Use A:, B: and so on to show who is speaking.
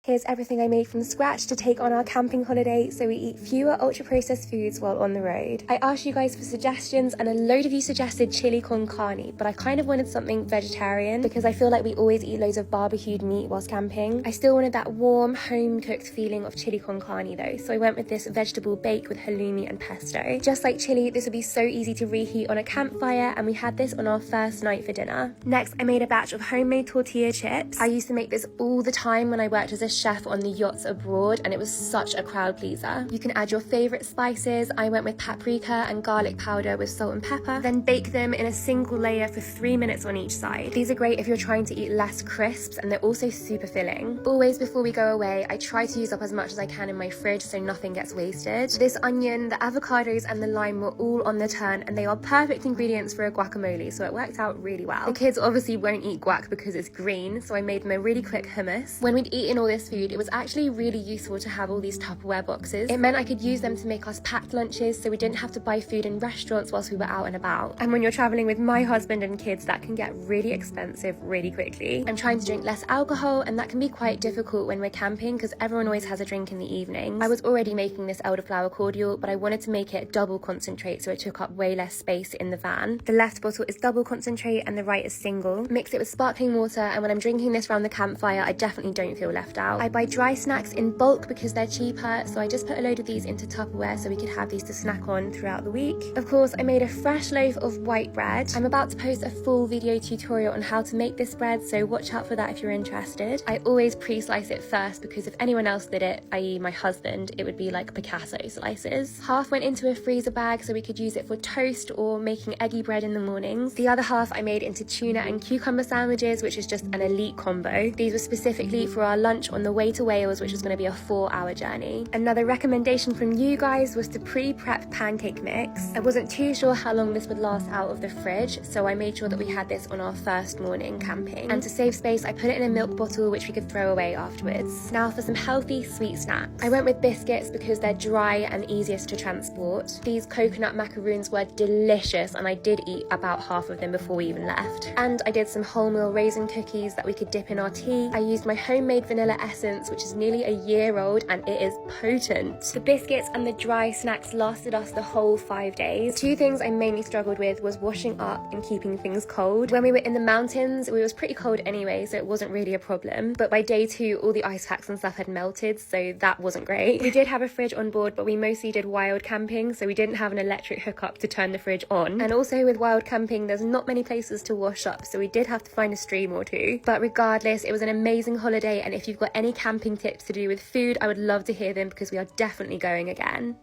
A: Here's everything I made from scratch to take on our camping holiday so we eat fewer ultra-processed foods while on the road. I asked you guys for suggestions and a load of you suggested chili con carne, but I kind of wanted something vegetarian because I feel like we always eat loads of barbecued meat whilst camping. I still wanted that warm, home-cooked feeling of chili con carne though, so I went with this vegetable bake with halloumi and pesto. Just like chili, this would be so easy to reheat on a campfire, and we had this on our first night for dinner. Next, I made a batch of homemade tortilla chips. I used to make this all the time when I worked as a chef on the yachts abroad, and it was such a crowd pleaser. You can add your favorite spices. I went with paprika and garlic powder with salt and pepper, then bake them in a single layer for 3 minutes on each side. These are great if you're trying to eat less crisps, and they're also super filling. Always before we go away, I try to use up as much as I can in my fridge so nothing gets wasted. This onion, the avocados and the lime were all on the turn, and they are perfect ingredients for a guacamole, so it worked out really well. The kids obviously won't eat guac because it's green, so I made them a really quick hummus. When we'd eaten all this food, it was actually really useful to have all these Tupperware boxes. It meant I could use them to make us packed lunches so we didn't have to buy food in restaurants whilst we were out and about. And when you're traveling with my husband and kids, that can get really expensive really quickly. I'm trying to drink less alcohol, and that can be quite difficult when we're camping because everyone always has a drink in the evening. I was already making this elderflower cordial, but I wanted to make it double concentrate so it took up way less space in the van. The left bottle is double concentrate and the right is single. Mix it with sparkling water, and when I'm drinking this around the campfire, I definitely don't feel left out. I buy dry snacks in bulk because they're cheaper, so I just put a load of these into Tupperware so we could have these to snack on throughout the week. Of course, I made a fresh loaf of white bread. I'm about to post a full video tutorial on how to make this bread, so watch out for that if you're interested. I always pre-slice it first because if anyone else did it, i.e. my husband, it would be like Picasso slices. Half went into a freezer bag so we could use it for toast or making eggy bread in the mornings. The other half I made into tuna and cucumber sandwiches, which is just an elite combo. These were specifically for our lunch on the way to Wales, which was going to be a 4-hour journey. Another recommendation from you guys was to pre-prep pancake mix. I wasn't too sure how long this would last out of the fridge, so I made sure that we had this on our first morning camping. And to save space, I put it in a milk bottle which we could throw away afterwards. Now for some healthy sweet snacks. I went with biscuits because they're dry and easiest to transport. These coconut macaroons were delicious, and I did eat about half of them before we even left. And I did some wholemeal raisin cookies that we could dip in our tea. I used my homemade vanilla essence, which is nearly a year old, and it is potent. The biscuits and the dry snacks lasted us the whole 5 days. Two things I mainly struggled with was washing up and keeping things cold. When we were in the mountains, it was pretty cold anyway, so it wasn't really a problem. But by day 2, all the ice packs and stuff had melted, so that wasn't great. We did have a fridge on board, but we mostly did wild camping, so we didn't have an electric hookup to turn the fridge on. And also with wild camping, there's not many places to wash up, so we did have to find a stream or two. But regardless, it was an amazing holiday, and if you've got any camping tips to do with food, I would love to hear them because we are definitely going again.